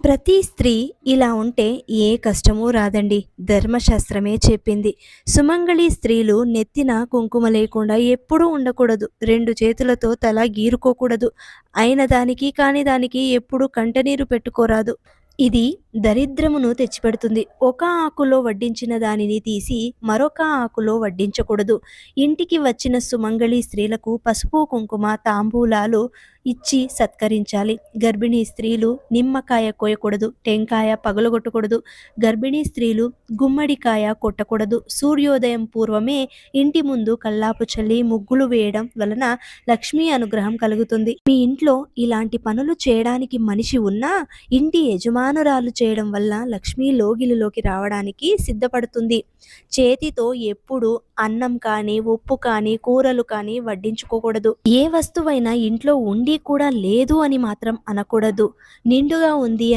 ప్రతి స్త్రీ ఇలా ఉంటే ఏ కష్టమూ రాదండి. ధర్మశాస్త్రమే చెప్పింది. సుమంగళి స్త్రీలు నెత్తిన కుంకుమ లేకుండా ఎప్పుడూ ఉండకూడదు. 2 చేతులతో తల గీరుకోకూడదు. అయిన దానికి కాని దానికి ఎప్పుడూ కంటనీరు పెట్టుకోరాదు. ఇది దరిద్రమును తెచ్చిపెడుతుంది. ఒక ఆకులో వడ్డించిన దానిని తీసి మరొక ఆకులో వడ్డించకూడదు. ఇంటికి వచ్చిన సుమంగళి స్త్రీలకు పసుపు, కుంకుమ, తాంబూలాలు ఇచ్చి సత్కరించాలి. గర్భిణీ స్త్రీలు నిమ్మకాయ కోయకూడదు. టెంకాయ పగలగొట్టకూడదు. గర్భిణీ స్త్రీలు గుమ్మడికాయ కొట్టకూడదు. సూర్యోదయం పూర్వమే ఇంటి ముందు కల్లాపు చల్లి ముగ్గులు వేయడం వలన లక్ష్మీ అనుగ్రహం కలుగుతుంది. మీ ఇంట్లో ఇలాంటి పనులు చేయడానికి మనిషి ఉన్నా ఇంటి యజమానురాలు చేయడం వల్ల లక్ష్మీ లోగిలిలోకి రావడానికి సిద్ధపడుతుంది. చేతితో ఎప్పుడు అన్నం కానీ, ఉప్పు కానీ, కూరలు కానీ వడ్డించుకోకూడదు. ఏ వస్తువైనా ఇంట్లో ఉండి కూడా లేదు అని మాత్రం అనకూడదు. నిండుగా ఉంది అని